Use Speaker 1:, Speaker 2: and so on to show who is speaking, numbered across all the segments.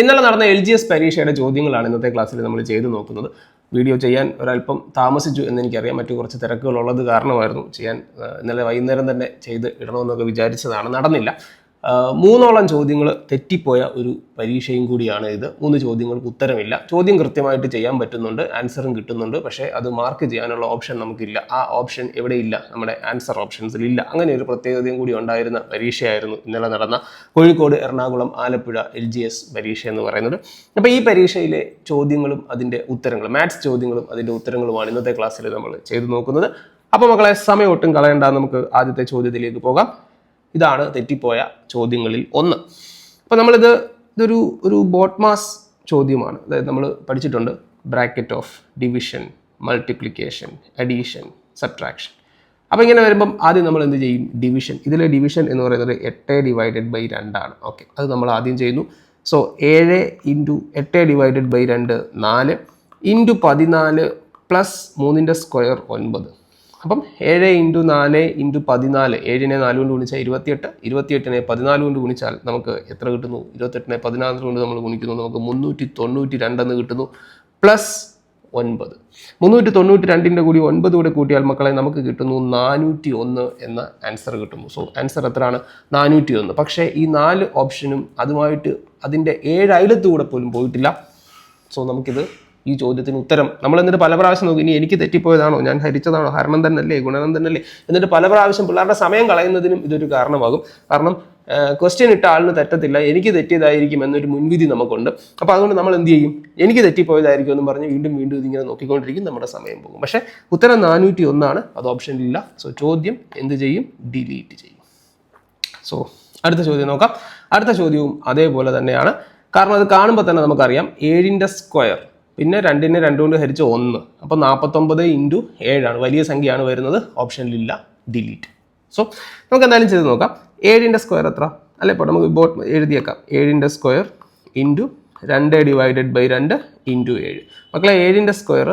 Speaker 1: ഇന്നലെ നടന്ന LGS പരീക്ഷയുടെ ചോദ്യങ്ങളാണ് ഇന്നത്തെ ക്ലാസ്സിൽ നമ്മൾ ചെയ്തു നോക്കുന്നത്. വീഡിയോ ചെയ്യാൻ ഒരല്പം താമസിച്ചു എന്നെനിക്കറിയാം. മറ്റു കുറച്ച് തിരക്കുകളുള്ളത് കാരണമായിരുന്നു ചെയ്യാൻ ഇന്നലെ വൈകുന്നേരം തന്നെ ചെയ്ത് ഇടണമെന്നൊക്കെ വിചാരിച്ചതാണ്, നടന്നില്ല. 3ഓളം ചോദ്യങ്ങൾ തെറ്റിപ്പോയ ഒരു പരീക്ഷയും കൂടിയാണ് ഇത്. 3 ചോദ്യങ്ങൾക്ക് ഉത്തരമില്ല. ചോദ്യം കൃത്യമായിട്ട് ചെയ്യാൻ പറ്റുന്നുണ്ട്, ആൻസറും കിട്ടുന്നുണ്ട്, പക്ഷേ അത് മാർക്ക് ചെയ്യാനുള്ള ഓപ്ഷൻ നമുക്കില്ല. ആ ഓപ്ഷൻ എവിടെയില്ല, നമ്മുടെ ആൻസർ ഓപ്ഷൻസിൽ ഇല്ല. അങ്ങനെ ഒരു പ്രത്യേകതയും കൂടി ഉണ്ടായിരുന്ന പരീക്ഷയായിരുന്നു ഇന്നലെ നടന്ന കോഴിക്കോട്, എറണാകുളം, ആലപ്പുഴ LGS പരീക്ഷ എന്ന് പറയുന്നത്. അപ്പോൾ ഈ പരീക്ഷയിലെ ചോദ്യങ്ങളും അതിൻ്റെ ഉത്തരങ്ങളും, മാത്സ് ചോദ്യങ്ങളും അതിൻ്റെ ഉത്തരങ്ങളുമാണ് ഇന്നത്തെ ക്ലാസ്സിൽ നമ്മൾ ചെയ്തു നോക്കുന്നത്. അപ്പോൾ മക്കളെ, സമയം ഒട്ടും കളയണ്ട, നമുക്ക് ആദ്യത്തെ ചോദ്യത്തിലേക്ക് പോകാം. ഇതാണ് തെറ്റിപ്പോയ ചോദ്യങ്ങളിൽ ഒന്ന്. അപ്പോൾ ഇതൊരു ബോട്ട്മാസ് ചോദ്യമാണ്. അതായത് നമ്മൾ പഠിച്ചിട്ടുണ്ട് bracket of division, multiplication, addition, subtraction. അപ്പോൾ ഇങ്ങനെ വരുമ്പം ആദ്യം നമ്മൾ എന്ത് ചെയ്യും? ഡിവിഷൻ. ഇതിലെ ഡിവിഷൻ എന്ന് പറയുന്നത് 8/2 ആണ്. ഓക്കെ, അത് നമ്മൾ ആദ്യം ചെയ്യുന്നു. സോ 7 × 8/2 4 × 14 പ്ലസ് 3ൻ്റെ സ്ക്വയർ 9. അപ്പം 7 × 4 × 14, 7നെ 4 കൊണ്ട് ഗുണിച്ചാൽ 28, 28നെ 14 കൊണ്ട് ഗുണിച്ചാൽ നമുക്ക് എത്ര കിട്ടുന്നു? 28നെ 14 കൊണ്ട് നമ്മൾ ഗുണിക്കുന്നു, നമുക്ക് 392 എന്ന് കിട്ടുന്നു. പ്ലസ് 9, 392ൻ്റെ കൂടി 9 കൂടെ കൂട്ടിയാൽ മക്കളെ നമുക്ക് കിട്ടുന്നു 401 എന്ന ആൻസർ കിട്ടുന്നു. സോ ആൻസർ എത്രയാണ്? 401. പക്ഷേ ഈ 4 ഓപ്ഷനും അതുമായിട്ട് അതിൻ്റെ 7 അയലത്തുകൂടെ പോലും പോയിട്ടില്ല. സോ നമുക്കിത് ഈ ചോദ്യത്തിന് ഉത്തരം നമ്മൾ എന്നിട്ട് പല പ്രാവശ്യം നോക്കി, ഇനി എനിക്ക് തെറ്റിപ്പോയതാണോ, ഞാൻ ഹരിച്ചതാണോ, ഹരണം തന്നെയല്ലേ, ഗുണനം തന്നെയല്ലേ, എന്നിട്ട് പല പ്രാവശ്യം പിള്ളേരുടെ സമയം കളയുന്നതിനും ഇതൊരു കാരണമാകും. കാരണം ക്വസ്റ്റ്യൻ ഇട്ട ആളിന് തെറ്റത്തില്ല, എനിക്ക് തെറ്റിയതായിരിക്കും എന്നൊരു മുൻവിധി നമുക്കുണ്ട്. അപ്പോൾ അതുകൊണ്ട് നമ്മൾ എന്ത് ചെയ്യും? എനിക്ക് തെറ്റിപ്പോയതായിരിക്കും എന്ന് പറഞ്ഞ് വീണ്ടും വീണ്ടും ഇതിങ്ങനെ നോക്കിക്കൊണ്ടിരിക്കും, നമ്മുടെ സമയം പോകും. പക്ഷേ ഉത്തരം 401 അത് ഓപ്ഷനിലില്ല. സോ ചോദ്യം എന്ത് ചെയ്യും? ഡിലീറ്റ് ചെയ്യും. സോ അടുത്ത ചോദ്യം നോക്കാം. അടുത്ത ചോദ്യവും അതേപോലെ തന്നെയാണ്. കാരണം അത് കാണുമ്പോൾ തന്നെ നമുക്കറിയാം 7ൻ്റെ സ്ക്വയർ, പിന്നെ 2നെ 2 കൊണ്ട് ഹരിച്ച് 1, അപ്പോൾ 49 × 7 വലിയ സംഖ്യയാണ് വരുന്നത്, ഓപ്ഷനിലില്ല, ഡിലീറ്റ്. സോ നമുക്ക് എന്തായാലും ചെയ്ത് നോക്കാം. 7ൻ്റെ സ്ക്വയർ എത്ര അല്ലേ? ഇപ്പോൾ നമുക്ക് എഴുതിയേക്കാം. 7ൻ്റെ സ്ക്വയർ × 2/2 × 7. മക്കളെ, 7ൻ്റെ സ്ക്വയർ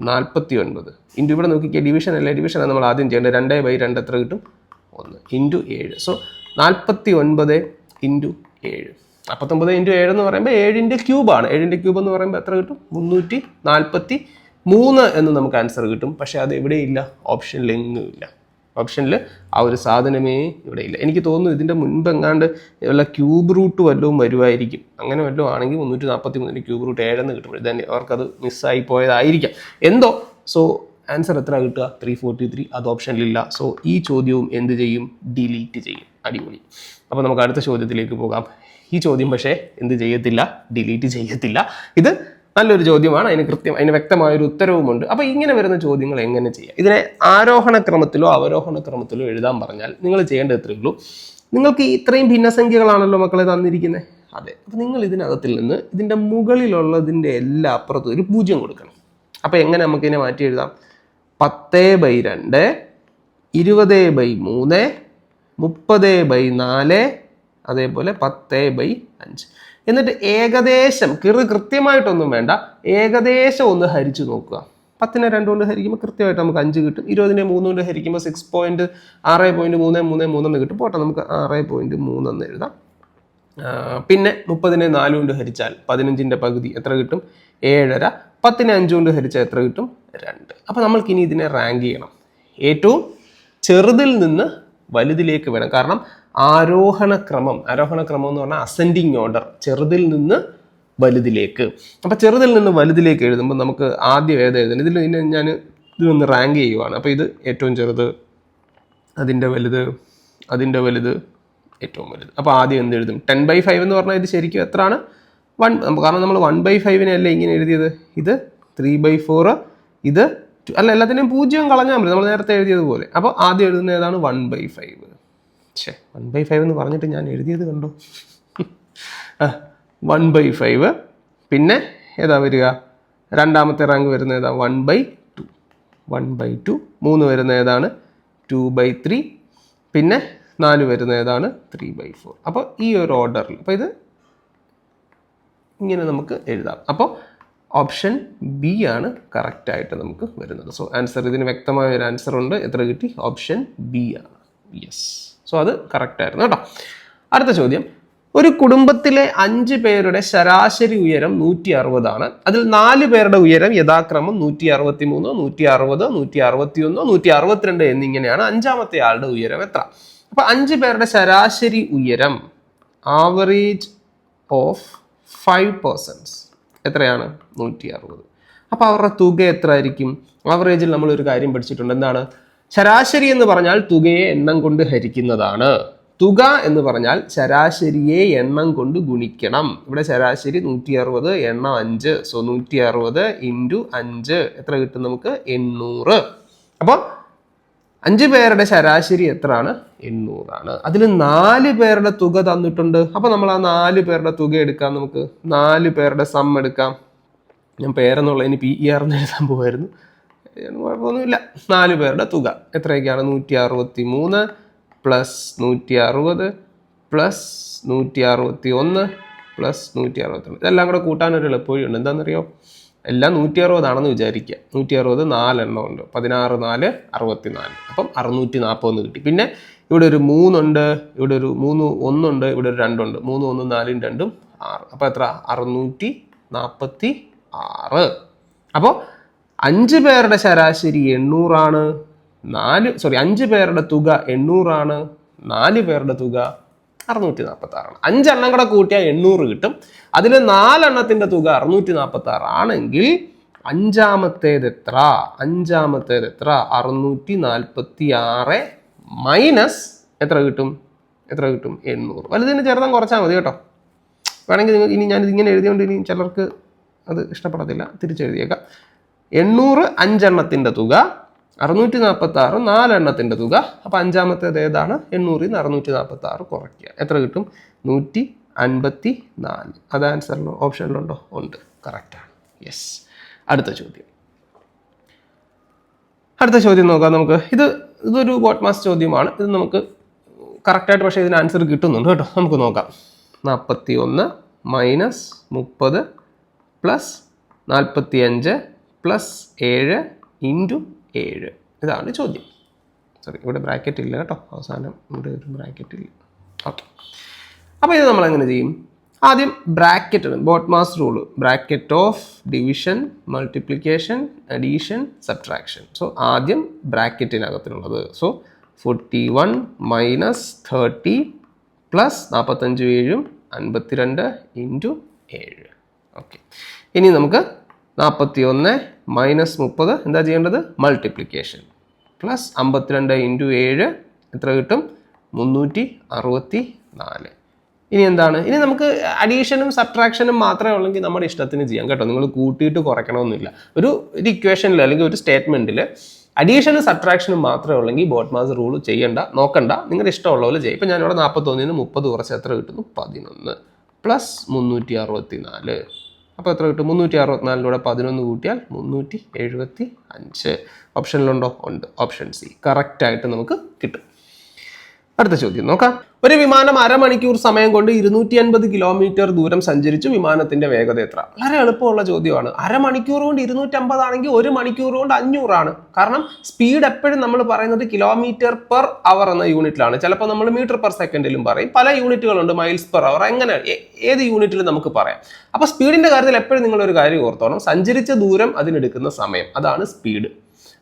Speaker 1: 49. ഇൻറ്റു ഇവിടെ നോക്കിക്കുക, ഡിവിഷൻ അല്ലേ, ഡിവിഷനാണ് നമ്മൾ ആദ്യം ചെയ്യേണ്ടത്. 2/2 എത്ര കിട്ടും? 1 × 7. സോ 49 × 7. 49 × 7 എന്ന് പറയുമ്പോൾ 7ൻ്റെ ക്യൂബാണ്. 7ൻ്റെ ക്യൂബ് എന്ന് പറയുമ്പോൾ എത്ര കിട്ടും? 343 എന്ന് നമുക്ക് ആൻസർ കിട്ടും. പക്ഷേ അത് എവിടെയില്ല, ഓപ്ഷനിൽ എങ്ങും ഇല്ല. ഓപ്ഷനിൽ ആ ഒരു സാധനമേ ഇവിടെ ഇല്ല. എനിക്ക് തോന്നുന്നു ഇതിൻ്റെ മുൻപ് എങ്ങാണ്ട് വല്ല ക്യൂബ് റൂട്ട് വല്ലതും വരുമായിരിക്കും. അങ്ങനെ വല്ലതും ആണെങ്കിൽ 343ൻ്റെ ക്യൂബ് റൂട്ട് 7 എന്ന് കിട്ടും. തന്നെ അവർക്കത് മിസ്സായി പോയതായിരിക്കാം എന്തോ. സോ ആൻസർ എത്ര കിട്ടുക? 343. അത് ഓപ്ഷനിലില്ല. സോ ഈ ചോദ്യവും എന്ത് ചെയ്യും? ഡിലീറ്റ് ചെയ്യും. അടിപൊളി. അപ്പോൾ നമുക്ക് അടുത്ത ചോദ്യത്തിലേക്ക് പോകാം. ഈ ചോദ്യം പക്ഷേ എന്ത് ചെയ്യത്തില്ല? ഡിലീറ്റ് ചെയ്യത്തില്ല. ഇത് നല്ലൊരു ചോദ്യമാണ്, അതിന് വ്യക്തമായൊരു ഉത്തരവുമുണ്ട്. അപ്പോൾ ഇങ്ങനെ വരുന്ന ചോദ്യങ്ങൾ എങ്ങനെ ചെയ്യാം? ഇതിനെ ആരോഹണ ക്രമത്തിലോ അവരോഹണ ക്രമത്തിലോ എഴുതാൻ പറഞ്ഞാൽ നിങ്ങൾ ചെയ്യേണ്ടത് എത്രയേ ഉള്ളൂ? നിങ്ങൾക്ക് ഇത്രയും ഭിന്നസംഖ്യകളാണല്ലോ മക്കളെ തന്നിരിക്കുന്നത്. അതെ, അപ്പോൾ നിങ്ങൾ ഇതിനകത്തിൽ നിന്ന് ഇതിൻ്റെ മുകളിലുള്ളതിൻ്റെ എല്ലാ അപ്പുറത്തും ഒരു 0 കൊടുക്കണം. അപ്പോൾ എങ്ങനെ നമുക്കിതിനെ മാറ്റി എഴുതാം? 10/2, 20/3, 30/4, അതേപോലെ 10/5. എന്നിട്ട് ഏകദേശം കൃത്യമായിട്ടൊന്നും വേണ്ട, ഏകദേശം ഒന്ന് ഹരിച്ചു നോക്കുക. 10നെ 2 കൊണ്ട് ഹരിക്കുമ്പോൾ കൃത്യമായിട്ട് നമുക്ക് 5 കിട്ടും. 20നെ 3 കൊണ്ട് ഹരിക്കുമ്പോൾ 6.333 എന്ന് കിട്ടും. പോട്ടെ, നമുക്ക് 6.3 എന്ന് എഴുതാം. പിന്നെ 30നെ 4 കൊണ്ട് ഹരിച്ചാൽ 15ൻ്റെ പകുതി എത്ര കിട്ടും? 7.5. 10നെ 5 കൊണ്ട് ഹരിച്ചാൽ എത്ര കിട്ടും? 2. അപ്പോൾ നമ്മൾക്കിനി ഇതിനെ റാങ്ക് ചെയ്യണം. ഏറ്റവും ചെറുതിൽ നിന്ന് വലുതിലേക്ക് വേണം. കാരണം ആരോഹണ ക്രമം എന്ന് പറഞ്ഞാൽ അസെൻഡിങ് ഓർഡർ, ചെറുതിൽ നിന്ന് വലുതിലേക്ക്. അപ്പോൾ ചെറുതിൽ നിന്ന് വലുതിലേക്ക് എഴുതുമ്പോൾ നമുക്ക് ആദ്യം എഴുതുന്നത് ഞാൻ ഇതൊന്ന് റാങ്ക് ചെയ്യുവാണ്. അപ്പോൾ ഇത് ഏറ്റവും ചെറുത്, അതിൻ്റെ വലുത്, അതിൻ്റെ വലുത്, ഏറ്റവും വലുത്. അപ്പോൾ ആദ്യം എന്ത് എഴുതും? 10/5 എന്ന് പറഞ്ഞാൽ ഇത് ശരിക്കും എത്രയാണ്? 1. കാരണം നമ്മൾ 1/5നെ അല്ലേ ഇങ്ങനെ എഴുതിയത്. ഇത് 3/4, ഇത് അല്ല, എല്ലാത്തിനെയും 0 കളഞ്ഞാൽ മതി, നമ്മൾ നേരത്തെ എഴുതിയതുപോലെ. അപ്പോൾ ആദ്യം എഴുതുന്ന ഏതാണ്? 1/5. 1/5 എന്ന് പറഞ്ഞിട്ട് ഞാൻ എഴുതിയത് കണ്ടോ? 1/5. പിന്നെ ഏതാ വരിക? രണ്ടാമത്തെ റാങ്ക് വരുന്ന ഏതാ? 1/2. 1/2. 3 വരുന്ന ഏതാണ്? 2/3. പിന്നെ 4 വരുന്ന ഏതാണ്? 3/4. അപ്പോൾ ഈ ഒരു ഓർഡറിൽ, അപ്പോൾ ഇത് ഇങ്ങനെ നമുക്ക് എഴുതാം. അപ്പോൾ ഓപ്ഷൻ ബി ആണ് കറക്റ്റായിട്ട് നമുക്ക് വരുന്നത്. സോ ആൻസർ, ഇതിന് വ്യക്തമായ ഒരു ആൻസർ ഉണ്ട്. എത്ര കിട്ടി? ഓപ്ഷൻ ബി ആണ്. യെസ്. സോ അത് കറക്റ്റായിരുന്നു കേട്ടോ. അടുത്ത ചോദ്യം, ഒരു കുടുംബത്തിലെ 5 പേരുടെ ശരാശരി ഉയരം 160 അതിൽ 4 പേരുടെ ഉയരം യഥാക്രമം 163, 160, 161, 162 എന്നിങ്ങനെയാണ്. അഞ്ചാമത്തെ ആളുടെ ഉയരം എത്ര? അപ്പൊ 5 പേരുടെ ശരാശരി ഉയരം ആവറേജ് ഓഫ് 5 persons എത്രയാണ്? 160. അപ്പൊ അവരുടെ തുക എത്ര ആയിരിക്കും? ആവറേജിൽ നമ്മൾ ഒരു കാര്യം പഠിച്ചിട്ടുണ്ട്. എന്താണ്? ശരാശരി എന്ന് പറഞ്ഞാൽ തുകയെ എണ്ണം കൊണ്ട് ഹരിക്കുന്നതാണ്. തുക എന്ന് പറഞ്ഞാൽ ശരാശരിയെ എണ്ണം കൊണ്ട് ഗുണിക്കണം. ഇവിടെ ശരാശരി 160, എണ്ണം 5. സോ 160 ഇൻറ്റു 5 എത്ര കിട്ടും നമുക്ക്? 800. അപ്പോൾ 5 പേരുടെ ശരാശരി എത്രയാണ്? 800. അതിൽ 4 പേരുടെ തുക തന്നിട്ടുണ്ട്. അപ്പൊ നമ്മൾ ആ 4 പേരുടെ തുക എടുക്കാം. നമുക്ക് 4 പേരുടെ സം എടുക്കാം. ഞാൻ പേരെന്നുള്ള ഇനി PER എന്ന് എഴുതാൻ പോകുമായിരുന്നു, കുഴപ്പമൊന്നുമില്ല. 4 പേരുടെ തുക എത്രയൊക്കെയാണ്? 163 പ്ലസ് 160 പ്ലസ് 161 പ്ലസ് 162. ഇതെല്ലാം കൂടെ കൂട്ടാനൊരു എളുപ്പവഴിയുണ്ട്. എന്താണെന്നറിയോ? എല്ലാം 160 വിചാരിക്കുക. 160 4 എണ്ണം ഉണ്ട്. 16 4 64. അപ്പം 640 കിട്ടി. പിന്നെ ഇവിടെ ഒരു 3 ഉണ്ട്, ഇവിടെ ഒരു 3 1 ഉണ്ട്, ഇവിടെ ഒരു 2 ഉണ്ട്. 3 1 4 2 6. അപ്പോൾ എത്ര? 646. അപ്പോൾ 5 പേരുടെ ശരാശരി 800. 5 പേരുടെ തുക 800. 4 പേരുടെ തുക 646. 5 എണ്ണം കൂടെ കൂട്ടിയാൽ 800 കിട്ടും. അതിൽ 4 എണ്ണത്തിന്റെ തുക 646 ആണെങ്കിൽ അഞ്ചാമത്തേത് എത്ര? 646 മൈനസ് എത്ര കിട്ടും? 800. വലുതിന് ചെറുതാൻ കുറച്ചാൽ മതി കേട്ടോ. വേണമെങ്കിൽ നിങ്ങൾ ഇനി ഞാനിത് ഇങ്ങനെ എഴുതിയോണ്ട് ഇനി ചിലർക്ക് അത് ഇഷ്ടപ്പെടത്തില്ല, തിരിച്ചെഴുതിയേക്കാം. 800 5 എണ്ണത്തിന്റെ തുക, 646 4 എണ്ണത്തിന്റെ തുക. അപ്പൊ അഞ്ചാമത്തേത് ഏതാണ്? 800 646 കുറയ്ക്കുക. എത്ര കിട്ടും? 154. അത് ആൻസറിലോ ഓപ്ഷനിലുണ്ടോ? ഉണ്ട്. കറക്റ്റാണ്. യെസ്. അടുത്ത ചോദ്യം നോക്കാം നമുക്ക്. ഇതൊരു ബോട്ട് മാസ് ചോദ്യമാണ്. ഇത് നമുക്ക് കറക്റ്റായിട്ട് പക്ഷേ ഇതിന് ആൻസർ കിട്ടുന്നുണ്ട് കേട്ടോ. നമുക്ക് നോക്കാം. 41 മൈനസ് 30 പ്ലസ് 45 പ്ലസ് 7 ഇൻറ്റു 7. ഇതാണ് ചോദ്യം. സോറി, ഇവിടെ ബ്രാക്കറ്റ് ഇല്ല കേട്ടോ. അവസാനം ഇവിടെ ഒരു ബ്രാക്കറ്റ് ഇല്ല. ഓക്കെ. അപ്പോൾ ഇത് നമ്മൾ എങ്ങനെ ചെയ്യും? ആദ്യം bracket, BODMAS rule, bracket of division, multiplication, addition, subtraction. So ആദ്യം ബ്രാക്കറ്റിനകത്തിനുള്ളത്. So 41 minus 30 plus 45 7 52 into 7. Okay. ഇനി നമുക്ക് 41 മൈനസ് 30 എന്താ ചെയ്യേണ്ടത്? മൾട്ടിപ്ലിക്കേഷൻ. പ്ലസ് 52 ഇൻറ്റു 7 എത്ര കിട്ടും? 364. ഇനി എന്താണ്? ഇനി നമുക്ക് അഡീഷനും സബ്ട്രാക്ഷനും മാത്രമേ ഉള്ളെങ്കിൽ നമ്മുടെ ഇഷ്ടത്തിന് ചെയ്യാം കേട്ടോ. നിങ്ങൾ കൂട്ടിയിട്ട് കുറയ്ക്കണമെന്നില്ല. ഒരു ഇക്വേഷനിൽ അല്ലെങ്കിൽ ഒരു സ്റ്റേറ്റ്മെൻറ്റിൽ അഡീഷനും സബ്ട്രാക്ഷനും മാത്രമേ ഉള്ളെങ്കിൽ ബോട്ട് മാസ് റൂൾ നോക്കണ്ട. നിങ്ങളുടെ ഇഷ്ടമുള്ള പോലെ ചെയ്യും. ഇപ്പം ഞാനിവിടെ 41 30 കുറച്ച് എത്ര കിട്ടുന്നു? 11 പ്ലസ് 364. അപ്പോൾ എത്ര കിട്ടും? 364 11 കൂട്ടിയാൽ 375. ഓപ്ഷനിലുണ്ടോ? ഉണ്ട്. ഓപ്ഷൻ സി കറക്റ്റായിട്ട് നമുക്ക് കിട്ടും. അടുത്ത ചോദ്യം നോക്കാം. ഒരു വിമാനം അരമണിക്കൂർ സമയം കൊണ്ട് 250 കിലോമീറ്റർ ദൂരം സഞ്ചരിച്ചു. വിമാനത്തിന്റെ വേഗത എത്ര? വളരെ എളുപ്പമുള്ള ചോദ്യമാണ്. അരമണിക്കൂർ കൊണ്ട് 250 ആണെങ്കിൽ 1 മണിക്കൂർ കൊണ്ട് 500 ആണ്. കാരണം സ്പീഡ് എപ്പോഴും നമ്മൾ പറയുന്നത് കിലോമീറ്റർ പെർ അവർ എന്ന യൂണിറ്റിലാണ്. ചിലപ്പോൾ നമ്മൾ മീറ്റർ പെർ സെക്കൻഡിലും പറയും. പല യൂണിറ്റുകളുണ്ട്, മൈൽസ് പെർ അവർ, എങ്ങനെ ഏത് യൂണിറ്റിലും നമുക്ക് പറയാം. അപ്പോൾ സ്പീഡിന്റെ കാര്യത്തിൽ എപ്പോഴും നിങ്ങളൊരു കാര്യം ഓർത്തോണം, സഞ്ചരിച്ച ദൂരം അതിനെടുക്കുന്ന സമയം, അതാണ് സ്പീഡ്.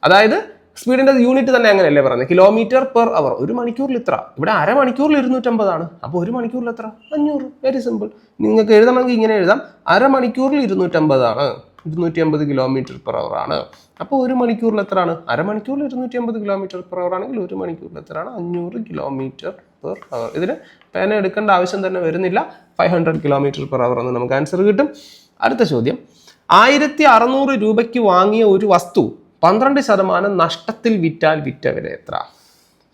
Speaker 1: അതായത് സ്പീഡിന്റെ യൂണിറ്റ് തന്നെ അങ്ങനെയല്ലേ പറയുന്നത്? Kilometre per hour. 1 മണിക്കൂറിൽ ഇത്ര. ഇവിടെ അരമണിക്കൂറിൽ 250 ആണ്. അപ്പോൾ 1 മണിക്കൂറിൽ എത്ര? 500. Very simple. നിങ്ങൾക്ക് എഴുതണമെങ്കിൽ ഇങ്ങനെ എഴുതാം. അരമണിക്കൂറിൽ 250 ആണ്. 250 കിലോമീറ്റർ പെർ അവർ ആണ്. അപ്പോൾ 1 മണിക്കൂറിൽ എത്ര ആണ്? അരമണിക്കൂറിൽ 250 കിലോമീറ്റർ പെർ അവർ ആണെങ്കിൽ 1 മണിക്കൂറിൽ എത്ര ആണ്? 500 കിലോമീറ്റർ പെർ അവർ. ഇതിന് പേന എടുക്കേണ്ട ആവശ്യം തന്നെ വരുന്നില്ല. 500 കിലോമീറ്റർ പെർ അവർ എന്ന് നമുക്ക് ആൻസർ കിട്ടും. അടുത്ത ചോദ്യം. 1600 രൂപയ്ക്ക് വാങ്ങിയ ഒരു വസ്തു 12% നഷ്ടത്തിൽ വിറ്റാൽ വിറ്റ വില എത്ര?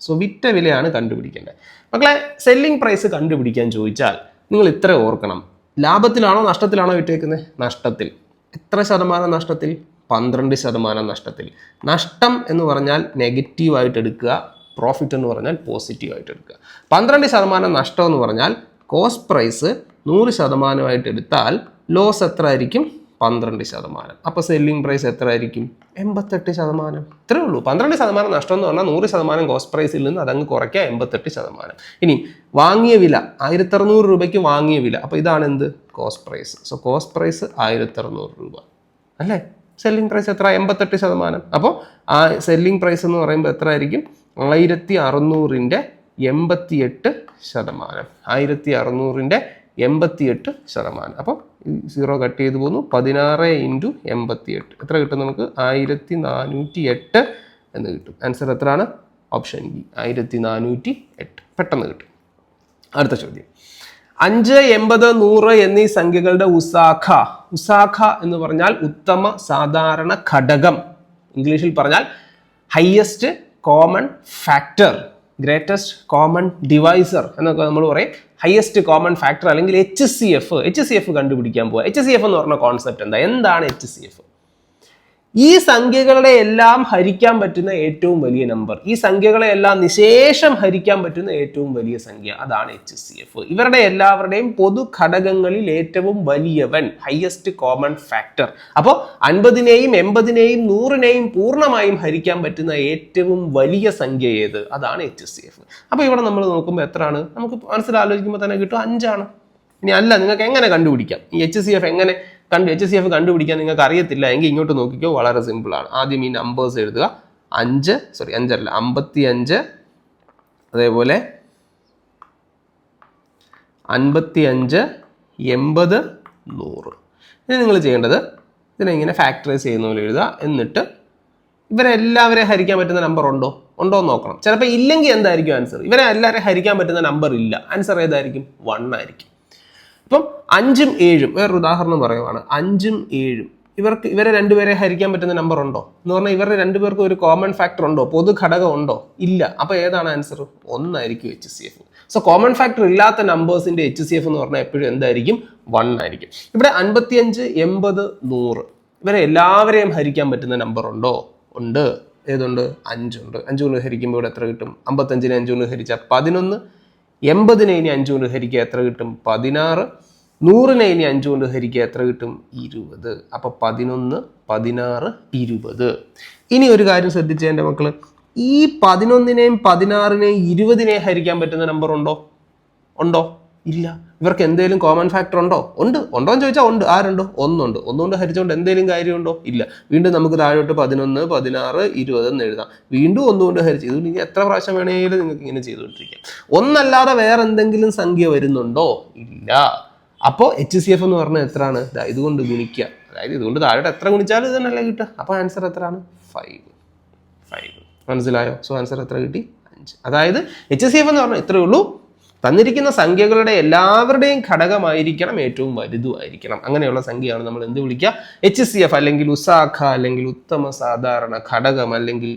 Speaker 1: സോ വിറ്റ വിലയാണ് കണ്ടുപിടിക്കേണ്ടത്. മക്കളെ, സെല്ലിംഗ് പ്രൈസ് കണ്ടുപിടിക്കാൻ ചോദിച്ചാൽ നിങ്ങൾ ഇത്ര ഓർക്കണം. ലാഭത്തിലാണോ നഷ്ടത്തിലാണോ വിറ്റേക്കുന്നത്? നഷ്ടത്തിൽ. എത്ര ശതമാനം നഷ്ടത്തിൽ? 12% നഷ്ടത്തിൽ. നഷ്ടം എന്ന് പറഞ്ഞാൽ നെഗറ്റീവായിട്ട് എടുക്കുക, പ്രോഫിറ്റ് എന്ന് പറഞ്ഞാൽ പോസിറ്റീവായിട്ട് എടുക്കുക. 12% നഷ്ടം എന്ന് പറഞ്ഞാൽ കോസ്റ്റ് പ്രൈസ് 100% എടുത്താൽ ലോസ് എത്ര ആയിരിക്കും? 12%. അപ്പോൾ സെല്ലിംഗ് പ്രൈസ് എത്ര ആയിരിക്കും? 88%. ഇത്രേ ഉള്ളൂ. 12% നഷ്ടം എന്ന് പറഞ്ഞാൽ 100% കോസ്റ്റ് പ്രൈസിൽ നിന്ന് അതങ്ങ് കുറയ്ക്കുക, 88%. ഇനി വാങ്ങിയ വില 1600 രൂപയ്ക്ക് വാങ്ങിയ വില. അപ്പോൾ ഇതാണ് എന്ത്? Cost price. So cost price 1600 രൂപ അല്ലേ? സെല്ലിംഗ് പ്രൈസ് എത്ര? 88%. അപ്പോൾ ആ സെല്ലിംഗ് പ്രൈസ് എന്ന് പറയുമ്പോൾ എത്ര ആയിരിക്കും? 1600ന്റെ 88%. 1600ന്റെ 88%. അപ്പോൾ 0 കട്ട് ചെയ്ത് പോകുന്നു. 16 × 88 എത്ര കിട്ടും നമുക്ക്? 1408 എന്ന് കിട്ടും. ആൻസർ എത്രയാണ്? Option B 1408. പെട്ടെന്ന് കിട്ടും. അടുത്ത ചോദ്യം, 5, 80, 100 എന്നീ സംഖ്യകളുടെ ഉസാഖ. ഉസാഖ എന്ന് പറഞ്ഞാൽ ഉത്തമ സാധാരണ ഘടകം. ഇംഗ്ലീഷിൽ പറഞ്ഞാൽ highest common factor, greatest common divisor എന്നൊക്കെ നമ്മൾ പറയും. ഹയസ്റ്റ് കോമൺ ഫാക്ടർ അല്ലെങ്കിൽ HCF കണ്ടുപിടിക്കാൻ പോവുക. HCF എന്ന് പറഞ്ഞ കോൺസെപ്റ്റ് എന്താണ് HCF? ഈ സംഖ്യകളെ എല്ലാം ഹരിക്കാൻ പറ്റുന്ന ഏറ്റവും വലിയ നമ്പർ, ഈ സംഖ്യകളെ എല്ലാം നിശേഷം ഹരിക്കാൻ പറ്റുന്ന ഏറ്റവും വലിയ സംഖ്യ, അതാണ് HCF. ഇവരുടെ എല്ലാവരുടെയും പൊതു ഘടകങ്ങളിൽ ഏറ്റവും വലിയവൻ, ഹയസ്റ്റ് കോമൺ ഫാക്ടർ. അപ്പോൾ 50നെയും 80നെയും 100നെയും പൂർണ്ണമായും ഹരിക്കാൻ പറ്റുന്ന ഏറ്റവും വലിയ സംഖ്യ ഏത്? അതാണ് HCF. അപ്പോൾ ഇവിടെ നമ്മൾ നോക്കുമ്പോൾ എത്രയാണ്? നമുക്ക് മനസ്സിലാലോചിക്കുമ്പോൾ തന്നെ കിട്ടും 5 ഇനി അല്ല, നിങ്ങൾക്ക് എങ്ങനെ കണ്ടുപിടിക്കാം ഈ HCF? HCF കണ്ടുപിടിക്കാൻ നിങ്ങൾക്ക് അറിയത്തില്ല എങ്കിൽ ഇങ്ങോട്ട് നോക്കിക്കോ, വളരെ സിമ്പിളാണ്. ആദ്യം ഈ നമ്പേഴ്സ് എഴുതുക. 55, അതേപോലെ 55, 80, 100. ഇനി നിങ്ങൾ ചെയ്യേണ്ടത് ഇതിനെ ഇങ്ങനെ ഫാക്ടറൈസ് ചെയ്യുന്ന പോലെ എഴുതുക. എന്നിട്ട് ഇവരെല്ലാവരെയും ഹരിക്കാൻ പറ്റുന്ന നമ്പർ ഉണ്ടോ എന്ന് നോക്കണം. ചിലപ്പോൾ ഇല്ലെങ്കിൽ എന്തായിരിക്കും ആൻസർ? ഇവരെ എല്ലാവരെയും ഹരിക്കാൻ പറ്റുന്ന നമ്പർ ഇല്ല. ആൻസർ ഏതായിരിക്കും? 1 ആയിരിക്കും. ഇപ്പം 5ഉം 7ഉം വേറൊരു ഉദാഹരണം പറയുവാണ്. 5ഉം 7ഉം ഇവരെ രണ്ടുപേരെ ഹരിക്കാൻ പറ്റുന്ന നമ്പർ ഉണ്ടോ എന്ന് പറഞ്ഞാൽ ഇവരുടെ രണ്ടുപേർക്കും ഒരു കോമൺ ഫാക്ടർ ഉണ്ടോ? പൊതു ഘടകം ഉണ്ടോ? ഇല്ല. അപ്പോൾ ഏതാണ് ആൻസർ? 1 ആയിരിക്കും HCF. സോ കോമൺ ഫാക്ടർ ഇല്ലാത്ത നമ്പേഴ്സിന്റെ HCF എന്ന് പറഞ്ഞാൽ എപ്പോഴും എന്തായിരിക്കും? 1 ആയിരിക്കും. ഇവിടെ 55, 80, 100 ഇവരെ എല്ലാവരെയും ഹരിക്കാൻ പറ്റുന്ന നമ്പർ ഉണ്ടോ? ഉണ്ട്. ഏതുണ്ട്? 5 ഉണ്ട്. 5 കൊണ്ട് ഹരിക്കുമ്പോൾ ഇവിടെ എത്ര കിട്ടും? 55നെ 5 കൊണ്ട് ഹരിച്ചാൽ 11, 80നെ ഇനി 5 കൊണ്ട് ഹരിക്കുക എത്ര കിട്ടും? 16, 100നെ ഇനി 5 കൊണ്ട് ഹരിക്കുക എത്ര കിട്ടും? 20. അപ്പോൾ 11, 16, 20. ഇനി ഒരു കാര്യം ശ്രദ്ധിച്ചേ എൻ്റെ മക്കള്, ഈ 11നെയും 16നെയും 20നെയും ഹരിക്കാൻ പറ്റുന്ന നമ്പർ ഉണ്ടോ? ഇല്ല. ഇവർക്ക് എന്തെങ്കിലും കോമൺ ഫാക്ടർ ഉണ്ടോ എന്ന് ചോദിച്ചാൽ ഉണ്ട്. ആരുണ്ടോ? 1 ഉണ്ട്. 1 കൊണ്ട് ഹരിച്ചുകൊണ്ട് എന്തെങ്കിലും കാര്യമുണ്ടോ? ഇല്ല. വീണ്ടും നമുക്ക് താഴോട്ട് 11, 16, 20 എന്ന് എഴുതാം. വീണ്ടും 1 കൊണ്ട് ഹരിച്ച് ഇതുകൊണ്ട് ഇനി എത്ര പ്രാവശ്യം വേണമെങ്കിലും നിങ്ങൾക്ക് ഇങ്ങനെ ചെയ്തുകൊണ്ടിരിക്കാം. 1 അല്ലാതെ വേറെ എന്തെങ്കിലും സംഖ്യ വരുന്നുണ്ടോ? ഇല്ല. അപ്പോൾ HCF എന്ന് പറഞ്ഞാൽ എത്രയാണ്? ഇതുകൊണ്ട് ഗുണിക്കുക. അതായത് ഇതുകൊണ്ട് താഴോട്ട് എത്ര ഗുണിച്ചാലും ഇത് തന്നെയല്ലേ കിട്ടുക. അപ്പോൾ ആൻസർ എത്രയാണ്? 5. മനസ്സിലായോ? സോ ആൻസർ എത്ര കിട്ടി? 5. അതായത് HCF എന്ന് പറഞ്ഞാൽ ഇത്രയേ ഉള്ളൂ. തന്നിരിക്കുന്ന സംഖ്യകളുടെ എല്ലാവരുടെയും ഘടകമായിരിക്കണം ഏറ്റവും വലുതുമായിരിക്കണം. അങ്ങനെയുള്ള സംഖ്യയാണ് നമ്മൾ എന്ത് വിളിക്കുക? HCF അല്ലെങ്കിൽ ഉസാഖ അല്ലെങ്കിൽ ഉത്തമ സാധാരണ ഘടകം അല്ലെങ്കിൽ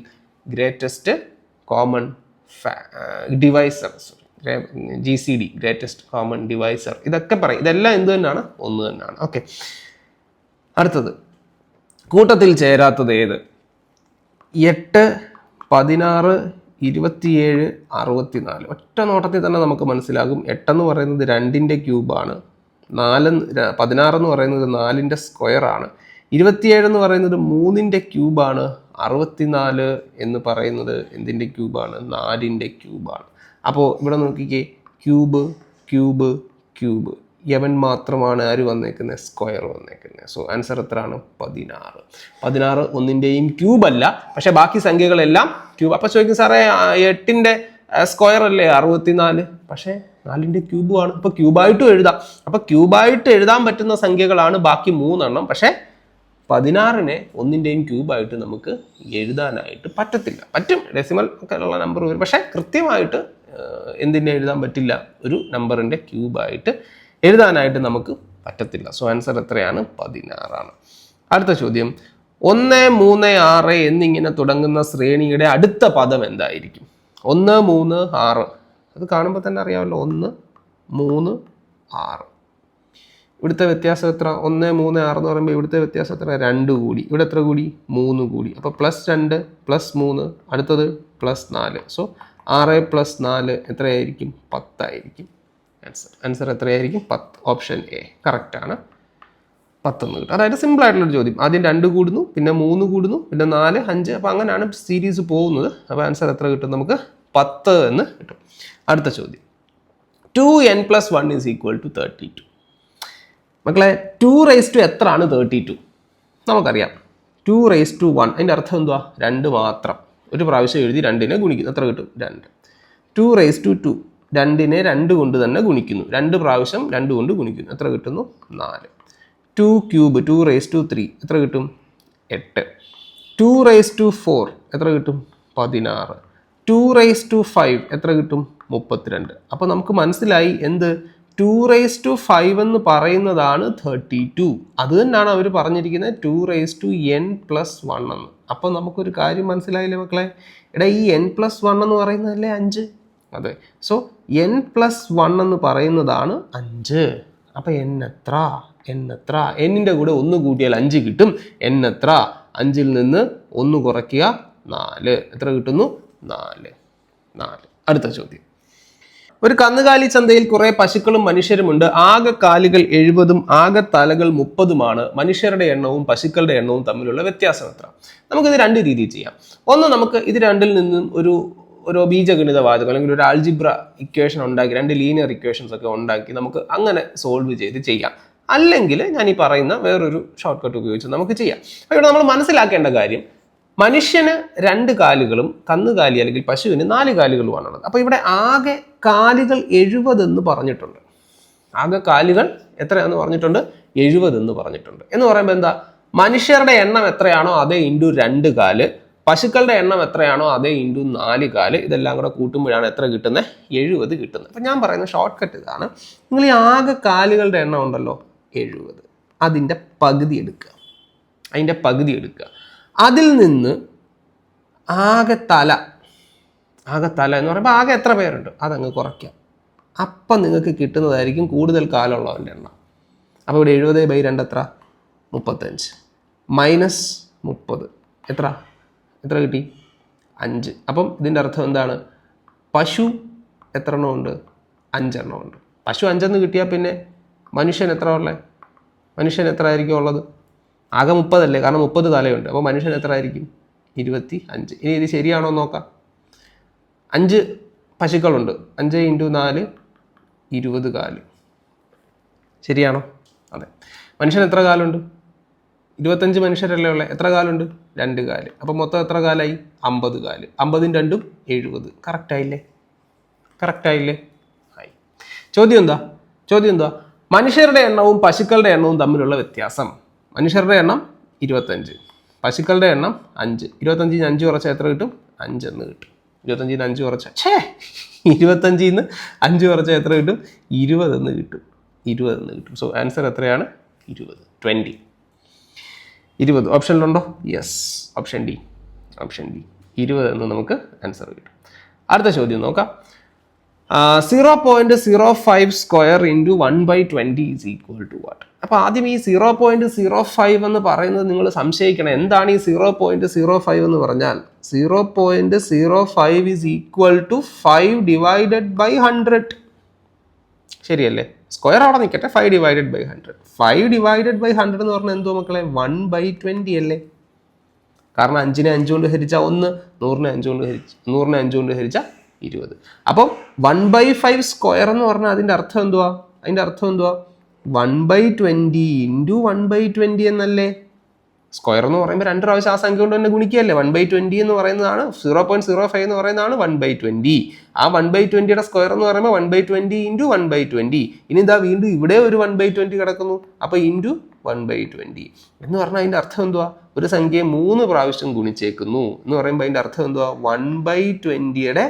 Speaker 1: greatest common divisor, GCD, greatest common divisor. ഇതൊക്കെ പറയും. ഇതെല്ലാം എന്ത് തന്നെയാണ്? 1 തന്നെയാണ്. ഓക്കെ. അടുത്തത്, കൂട്ടത്തിൽ ചേരാത്തത് ഏത്? 8, 16, 27, 64. ഒറ്റ നോട്ടത്തിൽ തന്നെ നമുക്ക് മനസ്സിലാകും. 8 എന്ന് പറയുന്നത് 2ന്റെ ക്യൂബാണ്. 16 എന്ന് പറയുന്നത് 4ന്റെ സ്ക്വയറാണ്. 27 എന്ന് പറയുന്നത് 3ന്റെ ക്യൂബാണ്. 64 എന്ന് പറയുന്നത് എന്തിൻ്റെ ക്യൂബാണ്? 4ന്റെ ക്യൂബാണ്. അപ്പോൾ ഇവിടെ നോക്കിക്കേ, ക്യൂബ്. യവൻ മാത്രമാണ് ആര് വന്നേക്കുന്നത്? സ്ക്വയർ വന്നേക്കുന്നത്. സോ ആൻസർ എത്രയാണ്? 16. 16 ഒന്നിൻ്റെയും ക്യൂബല്ല, പക്ഷെ ബാക്കി സംഖ്യകളെല്ലാം ക്യൂബ്. അപ്പോൾ ചോദിക്കും സാറേ 8ന്റെ സ്ക്വയർ അല്ലേ 64? പക്ഷേ 4ന്റെ ക്യൂബുമാണ്. അപ്പോൾ ക്യൂബായിട്ടും എഴുതാം. അപ്പോൾ ക്യൂബായിട്ട് എഴുതാൻ പറ്റുന്ന സംഖ്യകളാണ് ബാക്കി 3 പക്ഷേ 16നെ ഒന്നിൻ്റെയും ക്യൂബായിട്ട് നമുക്ക് എഴുതാനായിട്ട് പറ്റത്തില്ല. പറ്റും, ഡെസിമൽ ഒക്കെ ഉള്ള നമ്പർ വരും, പക്ഷേ കൃത്യമായിട്ട് എന്തിനെ എഴുതാൻ പറ്റില്ല? ഒരു നമ്പറിൻ്റെ ക്യൂബായിട്ട് എഴുതാനായിട്ട് നമുക്ക് പറ്റത്തില്ല. സോ ആൻസർ എത്രയാണ്? 16. അടുത്ത ചോദ്യം, 1, 3, 6 എന്നിങ്ങനെ തുടങ്ങുന്ന ശ്രേണിയുടെ അടുത്ത പദം എന്തായിരിക്കും? 1, 3, 6. അത് കാണുമ്പോൾ തന്നെ അറിയാമല്ലോ. 1, 3, 6. ഇവിടുത്തെ വ്യത്യാസം എത്ര? 1, 3, 6 എന്ന് പറയുമ്പോൾ ഇവിടുത്തെ വ്യത്യാസം എത്ര? 2 കൂടി. ഇവിടെ എത്ര കൂടി? 3 കൂടി. അപ്പോൾ +2 +3, അടുത്തത് +4. സോ 6 + 4 എത്രയായിരിക്കും? 10 ആയിരിക്കും. ആൻസർ എത്രയായിരിക്കും? 10. ഓപ്ഷൻ എ കറക്റ്റാണ്. 10 എന്ന് കിട്ടും. അതായത് സിമ്പിൾ ആയിട്ടുള്ളൊരു ചോദ്യം. ആദ്യം 2 കൂടുന്നു, പിന്നെ 3 കൂടുന്നു, പിന്നെ 4, 5. അപ്പോൾ അങ്ങനെയാണ് സീരീസ് പോകുന്നത്. അപ്പോൾ ആൻസർ എത്ര കിട്ടും? നമുക്ക് 10 എന്ന് കിട്ടും. അടുത്ത ചോദ്യം, 2n + 1 = 32. മക്കളെ 2 raised to എത്ര ആണ് 32? നമുക്കറിയാം 2 raised to 1 അതിൻ്റെ അർത്ഥം എന്തുവാ? 2 മാത്രം. ഒരു പ്രാവശ്യം എഴുതി 2നെ ഗുണിക്കുന്നു, എത്ര കിട്ടും? 2. 2 raised to 2 2നെ 2 കൊണ്ട് തന്നെ ഗുണിക്കുന്നു, 2 പ്രാവശ്യം 2 കൊണ്ട് ഗുണിക്കുന്നു, എത്ര കിട്ടുന്നു? 4. 2 cube 2 raised to 3 എത്ര കിട്ടും? 8. 2 raised to 4 എത്ര കിട്ടും? 16. 2 raised to 5 എത്ര കിട്ടും? 32. അപ്പോൾ നമുക്ക് മനസ്സിലായി എന്ത്? 2 raised to 5 എന്ന് പറയുന്നതാണ് 32. അത് തന്നെയാണ് അവർ പറഞ്ഞിരിക്കുന്നത് 2 raised to n + 1 എന്ന്. അപ്പോൾ നമുക്കൊരു കാര്യം മനസ്സിലായില്ലേ മക്കളെ? എടാ ഈ n + 1 എന്ന് പറയുന്നതല്ലേ 5? അതെ. സോ n + 1 എന്ന് പറയുന്നതാണ് 5. അപ്പോൾ n എത്ര? എന്നിൻ്റെ കൂടെ 1 കൂട്ടിയാൽ 5 കിട്ടും. n എത്ര? 5ൽ നിന്ന് 1 കുറയ്ക്കുക 4. എത്ര കിട്ടുന്നു? 4. അടുത്ത ചോദ്യം, ഒരു കന്നുകാലി ചന്തയിൽ കുറെ പശുക്കളും മനുഷ്യരുമുണ്ട്. ആകെ കാലുകൾ 70ഉം ആകെ തലകൾ 30ഉമാണ്. മനുഷ്യരുടെ എണ്ണവും പശുക്കളുടെ എണ്ണവും തമ്മിലുള്ള വ്യത്യാസം എത്ര? നമുക്കിത് 2 രീതിയിൽ ചെയ്യാം. ഒന്ന്, നമുക്ക് ഇത് രണ്ടിൽ നിന്നും ഒരു ബീജഗണിത വാചകം അല്ലെങ്കിൽ ഒരു ആൾജിബ്ര ഇക്വേഷൻ ഉണ്ടാക്കി, 2 ലീനിയർ ഇക്വേഷൻസ് ഒക്കെ ഉണ്ടാക്കി നമുക്ക് അങ്ങനെ സോൾവ് ചെയ്ത് ചെയ്യാം. അല്ലെങ്കിൽ ഞാൻ ഈ പറയുന്ന വേറൊരു ഷോർട്ട് കട്ട് ഉപയോഗിച്ച് നമുക്ക് ചെയ്യാം. അപ്പോൾ ഇവിടെ നമ്മൾ മനസ്സിലാക്കേണ്ട കാര്യം, മനുഷ്യന് 2 കാലുകളും കന്നുകാലി അല്ലെങ്കിൽ പശുവിന് 4 കാലുകളുമാണുള്ളത്. അപ്പോൾ ഇവിടെ ആകെ കാലുകൾ 70 എന്ന് പറഞ്ഞിട്ടുണ്ട്. ആകെ കാലുകൾ എത്രയാണെന്ന് പറഞ്ഞിട്ടുണ്ട്? 70 എന്ന് പറഞ്ഞിട്ടുണ്ട്. എന്ന് പറയുമ്പോൾ എന്താ? മനുഷ്യരുടെ എണ്ണം എത്രയാണോ അതേ ഇൻറ്റു 2 കാല്, പശുക്കളുടെ എണ്ണം എത്രയാണോ അതേ ഇൻറ്റു 4 കാല്. ഇതെല്ലാം കൂടെ കൂട്ടുമ്പോഴാണ് എത്ര കിട്ടുന്നത്? 70 കിട്ടുന്നത്. അപ്പം ഞാൻ പറയുന്ന ഷോർട്ട് കട്ട് ഇതാണ്. നിങ്ങൾ ഈ ആകെ കാലുകളുടെ എണ്ണം ഉണ്ടല്ലോ 70, അതിൻ്റെ പകുതി എടുക്കുക. അതിൽ നിന്ന് ആകെ തല എന്ന് പറയുമ്പോൾ ആകെ എത്ര പേരുണ്ട് അതങ്ങ് കുറയ്ക്കാം. അപ്പം നിങ്ങൾക്ക് കിട്ടുന്നതായിരിക്കും കൂടുതൽ കാലമുള്ളവൻ്റെ എണ്ണം. അപ്പോൾ ഇവിടെ 70/2 എത്ര? 35 മൈനസ് 30 എത്ര കിട്ടി? 5. അപ്പം ഇതിൻ്റെ അർത്ഥം എന്താണ്? പശു എത്ര എണ്ണമുണ്ട്? 5 എണ്ണമുണ്ട്. പശു 5 കിട്ടിയാൽ പിന്നെ മനുഷ്യൻ എത്ര ഉള്ളത്? മനുഷ്യൻ എത്ര ആയിരിക്കും ഉള്ളത്? ആകെ 30 അല്ലേ, കാരണം 30 തലയുണ്ട്. അപ്പോൾ മനുഷ്യൻ എത്ര ആയിരിക്കും? 25. ഇനി ഇത് ശരിയാണോ നോക്കാം. 5 പശുക്കളുണ്ട്, 5 × 4 20 കാല്. ശരിയാണോ? അതെ. മനുഷ്യൻ എത്ര കാലുണ്ട്? 25 മനുഷ്യരല്ലേ ഉള്ളത്. എത്ര കാലുണ്ട്? 2 കാല്. അപ്പം മൊത്തം എത്ര കാലായി? 50 കാല്. 50 × 2 70. കറക്റ്റായില്ലേ? ആയി. ചോദ്യം എന്താ? മനുഷ്യരുടെ എണ്ണവും പശുക്കളുടെ എണ്ണവും തമ്മിലുള്ള വ്യത്യാസം. മനുഷ്യരുടെ എണ്ണം 25, പശുക്കളുടെ എണ്ണം 5. 25 ന് 5 കുറച്ചാൽ എത്ര കിട്ടും? 5 എന്ന് കിട്ടും. 25 ന് 5 കുറച്ചാൽ 25 ന് 5 കുറച്ചാൽ എത്ര കിട്ടും? 20 എന്ന് കിട്ടും. സോ ആൻസർ എത്രയാണ്? 20. 20 ഓപ്ഷനിലുണ്ടോ? യെസ്, ഓപ്ഷൻ ഡി 20 എന്ന് നമുക്ക് ആൻസർ കിട്ടും. അടുത്ത ചോദ്യം നോക്കാം. 0.05 സ്ക്വയർ ഇൻറ്റു 1/20 = what? അപ്പോൾ ആദ്യം ഈ 0.05 എന്ന് പറയുന്നത് നിങ്ങൾ സംശയിക്കണം. എന്താണ് ഈ 0.05 എന്ന് പറഞ്ഞാൽ? 0.05 = 5/100. ശരിയല്ലേ? സ്ക്വയർ അവിടെ നിൽക്കട്ടെ. 5/100. 5/100 എന്ന് പറഞ്ഞാൽ എന്തോ മക്കളെ? 1/20 അല്ലേ? കാരണം 5നെ 5 കൊണ്ട് ഹരിച്ചാൽ 1, 100നെ 5 കൊണ്ട് ഹരിച്ചാൽ 20. അപ്പം 1/5 സ്ക്വയർ എന്ന് പറഞ്ഞാൽ അതിൻ്റെ അർത്ഥം എന്തുവാ? 1/20 × 1/20 എന്നല്ലേ? സ്ക്വയർ എന്ന് പറയുമ്പോൾ 2 പ്രാവശ്യം ആ സംഖ്യ കൊണ്ട് തന്നെ ഗുണിക്കുകയല്ലേ? 1/20 എന്ന് പറയുന്നതാണ് 0.05 എന്ന് പറയുന്നതാണ് 1/20. ആ 1/20യുടെ സ്ക്വയർ എന്ന് പറയുമ്പോൾ 1/20 × 1/20. ഇനി ഇതാ വീണ്ടും ഇവിടെ ഒരു 1/20 കിടക്കുന്നു. അപ്പോൾ ഇൻറ്റു 1/20 എന്ന് പറഞ്ഞാൽ അതിൻ്റെ അർത്ഥം എന്തുവാ? ഒരു സംഖ്യയെ 3 പ്രാവശ്യം ഗുണിച്ചേക്കുന്നു എന്ന് പറയുമ്പോൾ അതിൻ്റെ അർത്ഥം എന്തുവാ? 1/20യുടെ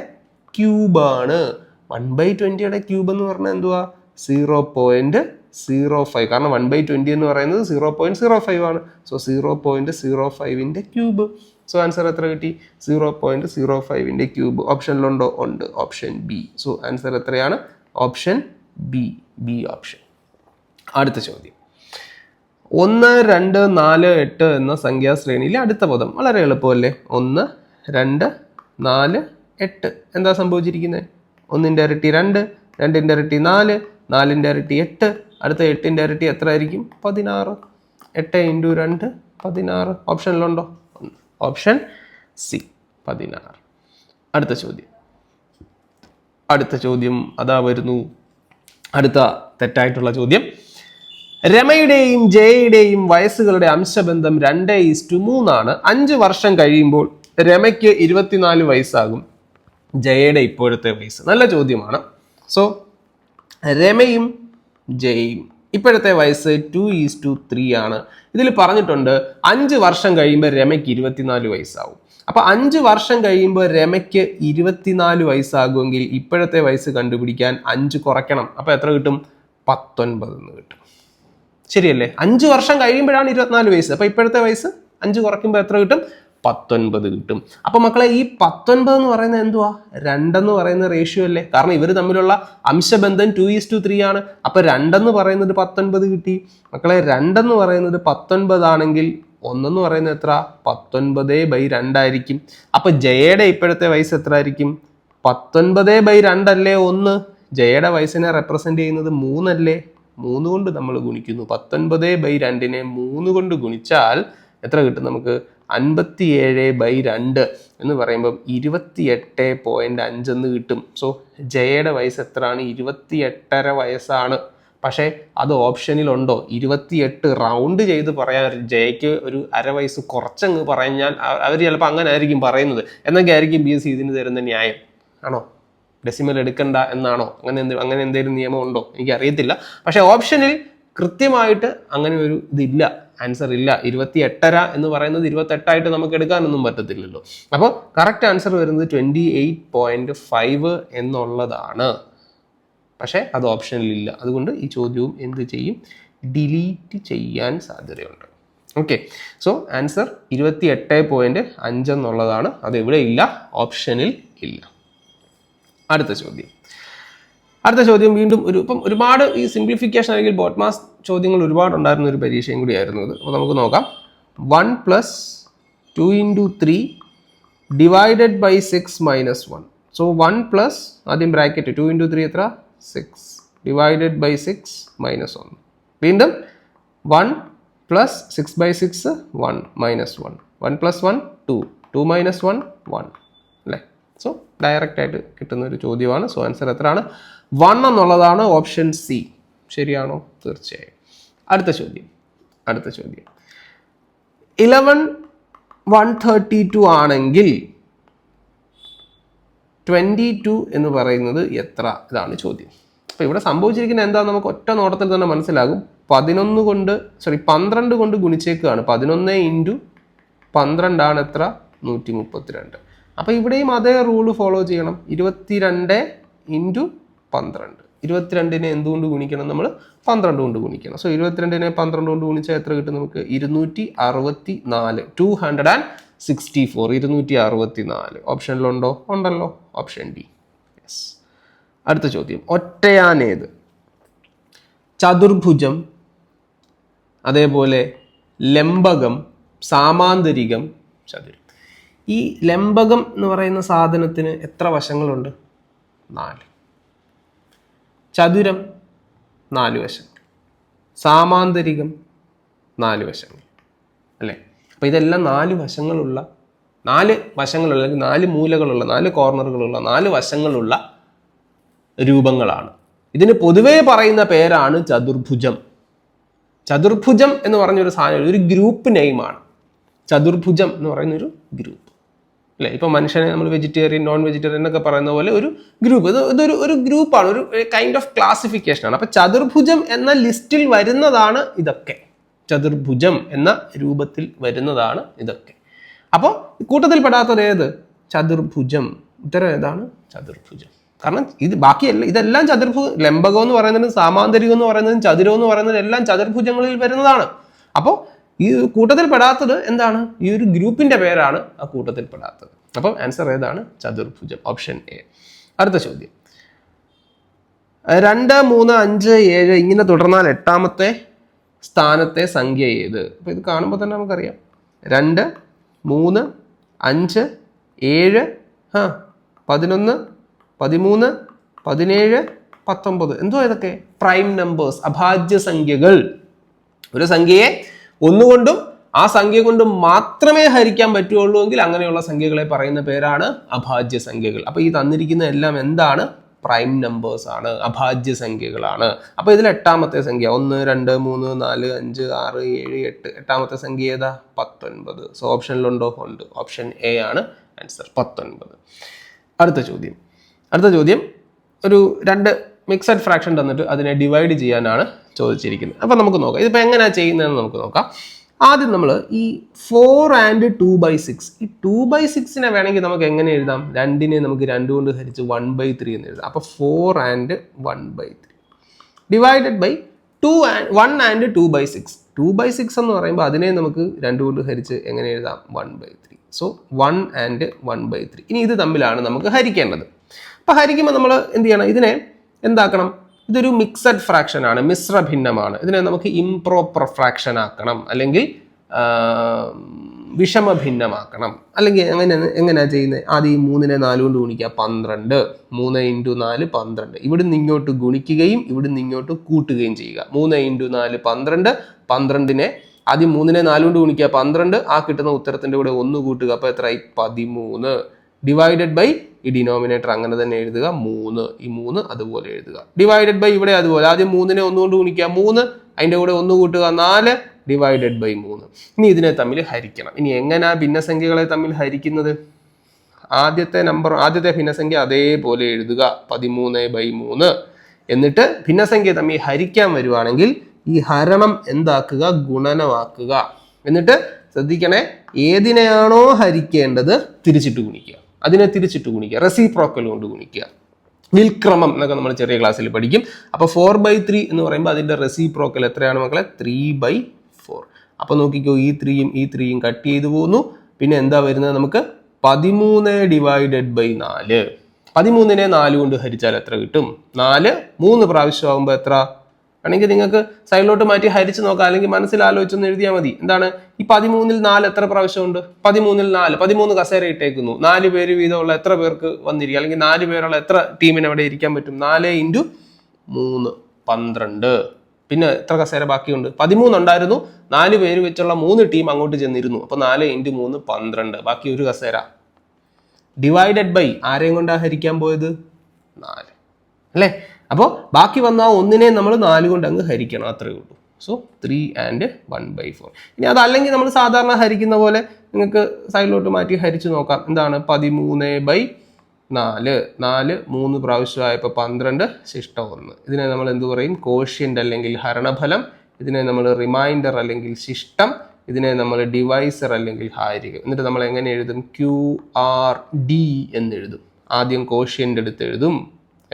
Speaker 1: ക്യൂബാണ്. 1/20യുടെ ക്യൂബ് എന്ന് പറഞ്ഞാൽ എന്തുവാ? 0.05. കാരണം 1/20 എന്ന് പറയുന്നത് 0.05 ആണ്. സോ 0.05ന്റെ ക്യൂബ്. സോ ആൻസർ എത്ര കിട്ടി? 0.05ന്റെ ക്യൂബ്. ഓപ്ഷനിലുണ്ടോ? ഉണ്ട്. Option B. സോ ആൻസർ എത്രയാണ്? Option B option. അടുത്ത ചോദ്യം, 1, 2, 4, 8 എന്ന സംഖ്യാശ്രേണിയിലെ അടുത്ത പദം. വളരെ എളുപ്പമല്ലേ? 1, 2, 4, 8. എന്താ സംഭവിച്ചിരിക്കുന്നത്? 1ന്റെ ഇരട്ടി 2, 2ന്റെ ഇരട്ടി 4, 4ന്റെ ഇരട്ടി 8, അടുത്ത 8ന്റെ ഇരട്ടി എത്ര ആയിരിക്കും? 16. 8 ഇൻറ്റു 2 16. ഓപ്ഷനിലുണ്ടോ? Option C 16. അടുത്ത ചോദ്യം അതാ വരുന്നു. അടുത്ത തെറ്റായിട്ടുള്ള ചോദ്യം. രമയുടെയും ജയയുടെയും വയസ്സുകളുടെ അംശബന്ധം 2:3 ആണ്. 5 വർഷം കഴിയുമ്പോൾ രമയ്ക്ക് 24 വയസ്സാകും. ജയയുടെ ഇപ്പോഴത്തെ വയസ്സ്. നല്ല ചോദ്യമാണ്. സോ രമയും ജയയും ഇപ്പോഴത്തെ വയസ്സ് 2:3 ആണ്. ഇതിൽ പറഞ്ഞിട്ടുണ്ട് 5 വർഷം കഴിയുമ്പോൾ രമയ്ക്ക് 24 വയസ്സാവും. അപ്പൊ 5 വർഷം കഴിയുമ്പോൾ രമയ്ക്ക് 24 വയസ്സാകുമെങ്കിൽ ഇപ്പോഴത്തെ വയസ്സ് കണ്ടുപിടിക്കാൻ 5 കുറയ്ക്കണം. അപ്പൊ എത്ര കിട്ടും? 19 എന്ന് കിട്ടും. ശരിയല്ലേ? 5 വർഷം കഴിയുമ്പോഴാണ് 24 വയസ്സ്. അപ്പൊ ഇപ്പോഴത്തെ വയസ്സ് 5 കുറയ്ക്കുമ്പോൾ എത്ര കിട്ടും? 19 കിട്ടും. അപ്പൊ മക്കളെ ഈ 19 എന്ന് പറയുന്നത് എന്തുവാ? 2 എന്ന് പറയുന്ന റേഷ്യോ അല്ലേ? കാരണം ഇവർ തമ്മിലുള്ള അംശബന്ധം 2:3 ആണ്. അപ്പൊ 2 എന്ന് പറയുന്നത് 19 കിട്ടി. മക്കളെ 2 എന്ന് പറയുന്നത് 19 ആണെങ്കിൽ 1 എന്ന് പറയുന്നത് എത്ര? 19/2 ആയിരിക്കും. അപ്പൊ ജയയുടെ ഇപ്പോഴത്തെ വയസ്സ് എത്ര ആയിരിക്കും? 19/2 അല്ലേ 1. ജയയുടെ വയസ്സിനെ റെപ്രസെന്റ് ചെയ്യുന്നത് 3 അല്ലേ? 3 കൊണ്ട് നമ്മൾ ഗുണിക്കുന്നു. 19/2 3 കൊണ്ട് ഗുണിച്ചാൽ എത്ര കിട്ടും നമുക്ക്? 57/2 എന്ന് പറയുമ്പം 28.5 എന്ന് കിട്ടും. സോ ജയയുടെ വയസ്സ് എത്രയാണ്? 28.5 വയസ്സാണ്. പക്ഷേ അത് ഓപ്ഷനിലുണ്ടോ? 28 റൗണ്ട് ചെയ്ത് പറയാൻ ജയയ്ക്ക് ഒരു അര വയസ്സ് കുറച്ചങ്ങ് പറഞ്ഞാൽ അവർ ചിലപ്പോൾ അങ്ങനെ ആയിരിക്കും പറയുന്നത്. എന്നൊക്കെ ആയിരിക്കും BSc ഇതിന് തരുന്ന ന്യായം. ആണോ? ഡെസിമൽ എടുക്കണ്ട എന്നാണോ? അങ്ങനെ എന്തെങ്കിലും നിയമം ഉണ്ടോ? എനിക്കറിയത്തില്ല. പക്ഷെ ഓപ്ഷനിൽ കൃത്യമായിട്ട് അങ്ങനെ ഒരു ഇതില്ല, ആൻസർ ഇല്ല. 28.5 എന്ന് പറയുന്നത് 28 നമുക്ക് എടുക്കാനൊന്നും പറ്റത്തില്ലല്ലോ. അപ്പോൾ കറക്റ്റ് ആൻസർ വരുന്നത് 28.5 എന്നുള്ളതാണ്. പക്ഷെ അത് ഓപ്ഷനിൽ ഇല്ല. അതുകൊണ്ട് ഈ ചോദ്യവും എന്ത് ചെയ്യും? ഡിലീറ്റ് ചെയ്യാൻ സാധ്യതയുണ്ട്. ഓക്കെ, സോ ആൻസർ 28.5 എന്നുള്ളതാണ്. അത് എവിടെ ഇല്ല? ഓപ്ഷനിൽ ഇല്ല. അടുത്ത ചോദ്യം വീണ്ടും ഒരുപാട് ഈ സിംപ്ലിഫിക്കേഷൻ അല്ലെങ്കിൽ ബോട്ട്മാസ് ചോദ്യങ്ങൾ ഒരുപാട് ഉണ്ടായിരുന്ന ഒരു പരീക്ഷയും കൂടിയായിരുന്നു ഇത്. അപ്പോൾ നമുക്ക് നോക്കാം. 1 + 2 × 3 ഡിവൈഡഡ് ബൈ 6 - 1. സോ 1 + ആദ്യം ബ്രാക്കറ്റ് 2 × 3 എത്ര? 6 ഡിവൈഡഡ് ബൈ 6 - 1. വീണ്ടും 1 + 6/6 1 - 1. 1 + 1 2 2 - 1 1 അല്ലേ? സോ ഡയറക്റ്റ് ആയിട്ട് കിട്ടുന്ന ഒരു ചോദ്യമാണ്. സോ ആൻസർ എത്രയാണ്? 1 എന്നുള്ളതാണ്. Option C. ശരിയാണോ? തീർച്ചയായും. അടുത്ത ചോദ്യം 11 ആണെങ്കിൽ 22 എന്ന് പറയുന്നത് എത്ര? ഇതാണ് ചോദ്യം. അപ്പോൾ ഇവിടെ സംഭവിച്ചിരിക്കുന്നത് എന്താണെന്ന് നമുക്ക് ഒറ്റ നോട്ടത്തിൽ തന്നെ മനസ്സിലാകും. 12 കൊണ്ട് ഗുണിച്ചേക്കാണ്. 11 × 12 ആണ് എത്ര? 132. അപ്പോൾ ഇവിടെയും അതേ റൂള് ഫോളോ ചെയ്യണം. 22 × 12. 22നെ എന്തുകൊണ്ട് ഗുണിക്കണം? നമ്മൾ 12 കൊണ്ട് ഗുണിക്കണം. സോ 22നെ 12 കൊണ്ട് ഗുണിച്ചാൽ എത്ര കിട്ടും നമുക്ക്? 264. 264. ഓപ്ഷനിലുണ്ടോ? ഉണ്ടല്ലോ. Option D. യെസ്. അടുത്ത ചോദ്യം. ഒറ്റയാനേത്? ചതുർഭുജം, അതേപോലെ ലംബകം, സാമാന്തരികം, ചതുരം. ഈ ലംബകം എന്ന് പറയുന്ന സാധനത്തിന് എത്ര വശങ്ങളുണ്ട്? 4. ചതുരം 4 വശങ്ങൾ. സാമാന്തരികം 4 വശങ്ങൾ അല്ലേ? അപ്പോൾ ഇതെല്ലാം 4 വശങ്ങളുള്ള അല്ലെങ്കിൽ 4 മൂലകളുള്ള 4 കോർണറുകളുള്ള 4 വശങ്ങളുള്ള രൂപങ്ങളാണ്. ഇതിന് പൊതുവേ പറയുന്ന പേരാണ് ചതുർഭുജം. ചതുർഭുജം എന്ന് പറഞ്ഞൊരു സാധനം ഒരു ഗ്രൂപ്പ് നെയിമാണ്. ചതുർഭുജം എന്ന് പറയുന്നൊരു ഗ്രൂപ്പ് അല്ലേ? ഇപ്പം മനുഷ്യനെ നമ്മൾ വെജിറ്റേറിയൻ, നോൺ വെജിറ്റേറിയൻ എന്നൊക്കെ പറയുന്ന പോലെ ഒരു ഗ്രൂപ്പ്. ഒരു ഗ്രൂപ്പാണ്, ഒരു കൈൻഡ് ഓഫ് ക്ലാസിഫിക്കേഷനാണ്. അപ്പം ചതുർഭുജം എന്ന ലിസ്റ്റിൽ വരുന്നതാണ് ഇതൊക്കെ. ചതുർഭുജം എന്ന രൂപത്തിൽ വരുന്നതാണ് ഇതൊക്കെ. അപ്പോൾ കൂട്ടത്തിൽ പെടാത്തത് ഏത്? ചതുർഭുജം. ഉത്തരം ഏതാണ്? ചതുർഭുജം. കാരണം ഇതെല്ലാം ലംബകം എന്ന് പറയുന്നതും സാമാന്തരികം എന്ന് പറയുന്നതും ചതുരം എന്ന് പറയുന്നതും എല്ലാം ചതുർഭുജങ്ങളിൽ വരുന്നതാണ്. അപ്പോൾ ഈ കൂട്ടത്തിൽ പെടാത്തത് എന്താണ്? ഈ ഒരു ഗ്രൂപ്പിന്റെ പേരാണ് ആ കൂട്ടത്തിൽ പെടാത്തത്. അപ്പം ആൻസർ ഏതാണ്? ചതുർഭുജം. Option A. അടുത്ത ചോദ്യം. 2, 3, 5, 7 ഇങ്ങനെ തുടർന്നാൽ 8ാമത്തെ സ്ഥാനത്തെ സംഖ്യ ഏത്? അപ്പോൾ ഇത് കാണുമ്പോൾ തന്നെ നമുക്കറിയാം. 2, 3, 5, 7, 11, 13, 17, 19. എന്തോ ഇതൊക്കെ? പ്രൈം നമ്പേഴ്സ്, അഭാജ്യ സംഖ്യകൾ. ഒരു സംഖ്യയെ ഒന്നുകൊണ്ടും ആ സംഖ്യ കൊണ്ട് മാത്രമേ ഹരിക്കാൻ പറ്റുള്ളൂ എങ്കിൽ അങ്ങനെയുള്ള സംഖ്യകളെ പറയുന്ന പേരാണ് അഭാജ്യ സംഖ്യകൾ. അപ്പൊ ഈ തന്നിരിക്കുന്ന എല്ലാം എന്താണ്? പ്രൈം നമ്പേഴ്സ് ആണ്, അഭാജ്യ സംഖ്യകളാണ്. അപ്പൊ ഇതിൽ എട്ടാമത്തെ സംഖ്യ 1, 2, 3, 4, 5, 6, 7, 8 എട്ടാമത്തെ സംഖ്യ ഏതാ? 19. സോ ഓപ്ഷനിലുണ്ടോ? ഉണ്ട്. ഓപ്ഷൻ എ ആണ് ആൻസർ, 19. അടുത്ത ചോദ്യം ഒരു 2 മിക്സഡ് ഫ്രാക്ഷൻ തന്നിട്ട് അതിനെ ഡിവൈഡ് ചെയ്യാനാണ് ചോദിച്ചിരിക്കുന്നത്. അപ്പം നമുക്ക് നോക്കാം ഇതിപ്പോൾ എങ്ങനെയാണ് ചെയ്യുന്നതെന്ന് നമുക്ക് നോക്കാം. ആദ്യം നമ്മൾ ഈ 4 and 2/6 ഈ 2/6നെ വേണമെങ്കിൽ നമുക്ക് എങ്ങനെ എഴുതാം? 2നെ നമുക്ക് 2 കൊണ്ട് ഹരിച്ച് 1/3 എന്ന് എഴുതാം. അപ്പോൾ 4 and 1/3 ഡിവൈഡഡ് ബൈ 1 and 2/6. 2/6 എന്ന് പറയുമ്പോൾ അതിനെ നമുക്ക് 2 കൊണ്ട് ഹരിച്ച് എങ്ങനെ എഴുതാം? 1/3. So 1 and 1/3. ഇനി ഇത് തമ്മിലാണ് നമുക്ക് ഹരിക്കേണ്ടത്. അപ്പോൾ ഹരിക്കുമ്പോൾ നമ്മൾ എന്ത് ചെയ്യണം? ഇതിനെ എന്താക്കണം? ഇതൊരു മിക്സഡ് ഫ്രാക്ഷൻ ആണ്, മിശ്ര ഭിന്നമാണ്. ഇതിനെ നമുക്ക് ഇംപ്രോപ്പർ ഫ്രാക്ഷൻ ആക്കണം, അല്ലെങ്കിൽ വിഷമ ഭിന്നമാക്കണം. അല്ലെങ്കിൽ എങ്ങനെയാണ് ചെയ്യുന്നത്? ആദ്യം ഈ 3നെ 4 കൊണ്ട് ഗുണിക്കുക, 12. 3 × 4 12. ഇവിടുന്ന് ഇങ്ങോട്ട് ഗുണിക്കുകയും ഇവിടുന്ന് ഇങ്ങോട്ട് കൂട്ടുകയും ചെയ്യുക. 3 × 4 12. 12നെ ആദ്യം 3നെ 4 കൊണ്ട് ഗുണിക്കുക, 12. ആ കിട്ടുന്ന ഉത്തരത്തിന്റെ കൂടെ 1 കൂട്ടുക, അപ്പോൾ എത്രയായി? 13. ഡിവൈഡഡ് ബൈ ഈ ഡിനോമിനേറ്റർ അങ്ങനെ തന്നെ എഴുതുക, 3. ഈ 3 അതുപോലെ എഴുതുക. ഡിവൈഡഡ് ബൈ ഇവിടെ അതുപോലെ ആദ്യം 3നെ 1 കൊണ്ട് ഗുണിക്കുക, 3. അതിൻ്റെ കൂടെ 1 കൂട്ടുക, 4. Divided by 3. ഇനി ഇതിനെ തമ്മിൽ ഹരിക്കണം. ഇനി എങ്ങനെയാ ഭിന്നസംഖ്യകളെ തമ്മിൽ ഹരിക്കുന്നത്? ആദ്യത്തെ ഭിന്നസംഖ്യ അതേപോലെ എഴുതുക, 13/3. എന്നിട്ട് ഭിന്നസംഖ്യ തമ്മിൽ ഹരിക്കാൻ വരുവാണെങ്കിൽ ഈ ഹരണം എന്താക്കുക? ഗുണനമാക്കുക. എന്നിട്ട് ശ്രദ്ധിക്കണേ, ഏതിനെയാണോ ഹരിക്കേണ്ടത് തിരിച്ചിട്ട് ഗുണിക്കുക, അതിനെ തിരിച്ചിട്ട് ഗുണിക്കുക, റെസിപ്രോക്കൽ കൊണ്ട് ഗുണിക്കുക. വിൽക്രമം എന്നൊക്കെ നമ്മൾ ചെറിയ ക്ലാസ്സിൽ പഠിക്കും. അപ്പോൾ 4/3 എന്ന് പറയുമ്പോൾ അതിൻ്റെ റെസിപ്രോക്കൽ എത്രയാണ് മക്കളെ? 3/4. അപ്പോൾ നോക്കിക്കോ, ഈ 3യും കട്ട് ചെയ്തു പോകുന്നു. പിന്നെ എന്താ വരുന്നത്? നമുക്ക് 13 ഡിവൈഡഡ് ബൈ 4. 13നെ 4 കൊണ്ട് ഹരിച്ചാൽ എത്ര കിട്ടും? 4 3 പ്രാവശ്യം ആകുമ്പോൾ എത്ര? ആണെങ്കിൽ നിങ്ങൾക്ക് സൈഡിലോട്ട് മാറ്റി ഹരിച്ച് നോക്കാം, അല്ലെങ്കിൽ മനസ്സിൽ ആലോചിച്ചൊന്ന് എഴുതിയാൽ മതി. എന്താണ് ഈ 13ൽ 4 എത്ര പ്രാവശ്യമുണ്ട്? 13ൽ 4, 13 കസേര ഇട്ടേക്കുന്നു. 4 പേര് വീതമുള്ള എത്ര പേർക്ക് വന്നിരിക്കും? അല്ലെങ്കിൽ 4 പേരുള്ള എത്ര ടീമിന് അവിടെ ഇരിക്കാൻ പറ്റും? 4 × 3 12. പിന്നെ എത്ര കസേര ബാക്കിയുണ്ട്? 13 ഉണ്ടായിരുന്നു. 4 പേര് വെച്ചുള്ള 3 ടീം അങ്ങോട്ട് ചെന്നിരുന്നു. അപ്പോൾ 4 × 3 12. ബാക്കി ഒരു കസേര. ഡിവൈഡഡ് ബൈ ആരെയും കൊണ്ടാണ് ഹരിക്കാൻ പോയത്? 4 അല്ലേ? അപ്പോൾ ബാക്കി വന്ന 1നെ നമ്മൾ 4 കൊണ്ട് അങ്ങ് ഹരിക്കണം, അത്രയേ ഉള്ളൂ. So 3 and 1/4. ഇനി അതല്ലെങ്കിൽ നമ്മൾ സാധാരണ ഹരിക്കുന്ന പോലെ നിങ്ങൾക്ക് സൈഡിലോട്ട് മാറ്റി ഹരിച്ച് നോക്കാം. എന്താണ്? 13/4. 4 3 പ്രാവശ്യമായപ്പോൾ 12, ശിഷ്ടം 1. ഇതിനെ നമ്മൾ എന്ത് പറയും? കോഷ്യൻ്റ് അല്ലെങ്കിൽ ഹരണഫലം. ഇതിനെ നമ്മൾ റിമൈൻഡർ അല്ലെങ്കിൽ ശിഷ്ടം. ഇതിനെ നമ്മൾ ഡിവൈസർ അല്ലെങ്കിൽ ഹാരികം. എന്നിട്ട് നമ്മൾ എങ്ങനെ എഴുതും? QRD എന്നെഴുതും. ആദ്യം കോഷ്യൻ്റ് എടുത്ത് എഴുതും,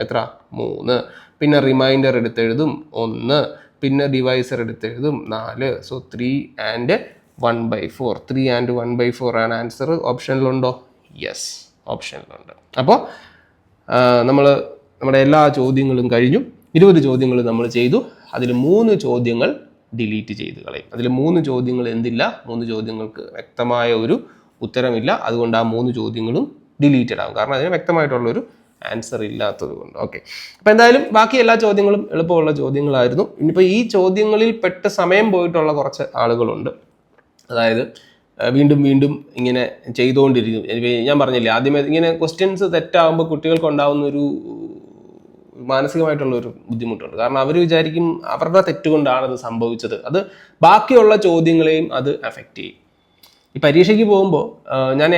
Speaker 1: എത്ര? 3. പിന്നെ റിമൈൻഡർ എടുത്തെഴുതും 1. പിന്നെ ഡിവൈസർ എടുത്തെഴുതും 4. So 3 and 1/4. 3 and 1/4 ആണ് ആൻസർ. ഓപ്ഷനിലുണ്ടോ? യെസ്, ഓപ്ഷനിലുണ്ട്. അപ്പോൾ നമ്മുടെ എല്ലാ ചോദ്യങ്ങളും കഴിഞ്ഞു. 20 ചോദ്യങ്ങൾ നമ്മൾ ചെയ്തു. അതിൽ 3 ചോദ്യങ്ങൾ ഡിലീറ്റ് ചെയ്ത് കളയും. അതിൽ 3 ചോദ്യങ്ങൾ എന്തില്ല? 3 ചോദ്യങ്ങൾക്ക് വ്യക്തമായ ഒരു ഉത്തരമില്ല. അതുകൊണ്ട് ആ 3 ചോദ്യങ്ങളും ഡിലീറ്റഡ് ആകും. കാരണം അതിന് വ്യക്തമായിട്ടുള്ളൊരു ആൻസർ ഇല്ലാത്തത് കൊണ്ട്. ഓക്കെ, അപ്പോൾ എന്തായാലും ബാക്കി എല്ലാ ചോദ്യങ്ങളും എളുപ്പമുള്ള ചോദ്യങ്ങളായിരുന്നു. ഇനിയിപ്പോൾ ഈ ചോദ്യങ്ങളിൽ പെട്ട് സമയം പോയിട്ടുള്ള കുറച്ച് ആളുകളുണ്ട്. അതായത് വീണ്ടും ഇങ്ങനെ ചെയ്തുകൊണ്ടിരിക്കും. ഞാൻ പറഞ്ഞില്ലേ ആദ്യമേ, ഇങ്ങനെ ക്വസ്റ്റ്യൻസ് തെറ്റാകുമ്പോൾ കുട്ടികൾക്ക് ഉണ്ടാകുന്ന ഒരു മാനസികമായിട്ടുള്ളൊരു ബുദ്ധിമുട്ടുണ്ട്. കാരണം അവർ വിചാരിക്കും അവരുടെ തെറ്റുകൊണ്ടാണത് സംഭവിച്ചത്. അത് ബാക്കിയുള്ള ചോദ്യങ്ങളെയും അത് അഫക്റ്റ് ചെയ്യും. ഈ പരീക്ഷയ്ക്ക് പോകുമ്പോൾ ഞാൻ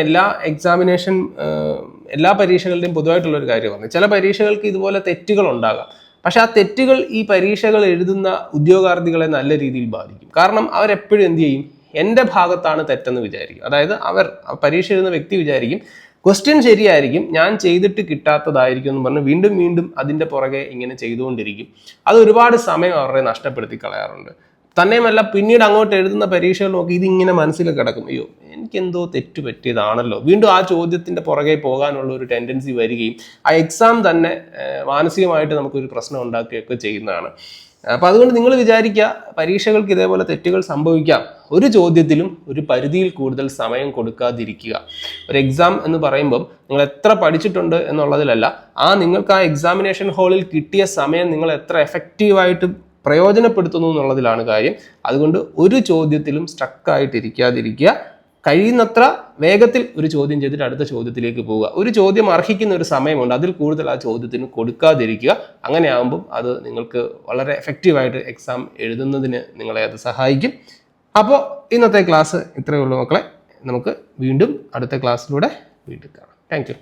Speaker 1: എല്ലാ പരീക്ഷകളുടെയും പൊതുവായിട്ടുള്ളൊരു കാര്യം പറഞ്ഞു. ചില പരീക്ഷകൾക്ക് ഇതുപോലെ തെറ്റുകൾ ഉണ്ടാകാം. പക്ഷെ ആ തെറ്റുകൾ ഈ പരീക്ഷകൾ എഴുതുന്ന ഉദ്യോഗാർത്ഥികളെ നല്ല രീതിയിൽ ബാധിക്കും. കാരണം അവരെപ്പോഴും എന്ത് ചെയ്യും? എൻ്റെ ഭാഗത്താണ് തെറ്റെന്ന് വിചാരിക്കും. അതായത് പരീക്ഷ എഴുതുന്ന വ്യക്തി വിചാരിക്കും ക്വസ്റ്റ്യൻ ശരിയായിരിക്കും, ഞാൻ ചെയ്തിട്ട് കിട്ടാത്തതായിരിക്കും എന്ന് പറഞ്ഞ് വീണ്ടും അതിൻ്റെ പുറകെ ഇങ്ങനെ ചെയ്തുകൊണ്ടിരിക്കും. അത് ഒരുപാട് സമയം അവരെ നഷ്ടപ്പെടുത്തി കളയാറുണ്ട്. തന്നെയുമല്ല, പിന്നീട് അങ്ങോട്ട് എഴുതുന്ന പരീക്ഷകൾ നോക്കി ഇതിങ്ങനെ മനസ്സിൽ കിടക്കും, അയ്യോ എനിക്കെന്തോ തെറ്റ് പറ്റിയതാണല്ലോ. വീണ്ടും ആ ചോദ്യത്തിൻ്റെ പുറകെ പോകാനുള്ള ഒരു ടെൻഡൻസി വരികയും ആ എക്സാം തന്നെ മാനസികമായിട്ട് നമുക്കൊരു പ്രശ്നം ഉണ്ടാക്കുകയൊക്കെ ചെയ്യുന്നതാണ്. അപ്പോൾ അതുകൊണ്ട് നിങ്ങൾ വിചാരിക്കുക, പരീക്ഷകൾക്ക് ഇതേപോലെ തെറ്റുകൾ സംഭവിക്കാം. ഒരു ചോദ്യത്തിലും ഒരു പരിധിയിൽ കൂടുതൽ സമയം കൊടുക്കാതിരിക്കുക. ഒരു എക്സാം എന്ന് പറയുമ്പം നിങ്ങൾ എത്ര പഠിച്ചിട്ടുണ്ട് എന്നുള്ളതിലല്ല, നിങ്ങൾക്ക് ആ എക്സാമിനേഷൻ ഹാളിൽ കിട്ടിയ സമയം നിങ്ങൾ എത്ര എഫക്റ്റീവായിട്ട് പ്രയോജനപ്പെടുത്തുന്നു എന്നുള്ളതിലാണ് കാര്യം. അതുകൊണ്ട് ഒരു ചോദ്യത്തിലും സ്റ്റക്കായിട്ടിരിക്കാതിരിക്കുക. കഴിയുന്നത്ര വേഗത്തിൽ ഒരു ചോദ്യം ചെയ്തിട്ട് അടുത്ത ചോദ്യത്തിലേക്ക് പോവുക. ഒരു ചോദ്യം അർഹിക്കുന്ന ഒരു സമയമുണ്ട്, അതിൽ കൂടുതൽ ആ ചോദ്യത്തിന് കൊടുക്കാതിരിക്കുക. അങ്ങനെ ആകുമ്പം അത് നിങ്ങൾക്ക് വളരെ എഫക്റ്റീവായിട്ട് എക്സാം എഴുതുന്നതിന് നിങ്ങളെ അത് സഹായിക്കും. അപ്പോൾ ഇന്നത്തെ ക്ലാസ് ഇത്രയേ ഉള്ളൂ മക്കളെ. നമുക്ക് വീണ്ടും അടുത്ത ക്ലാസ്സിലൂടെ വീണ്ടും കാണാം. Thank you.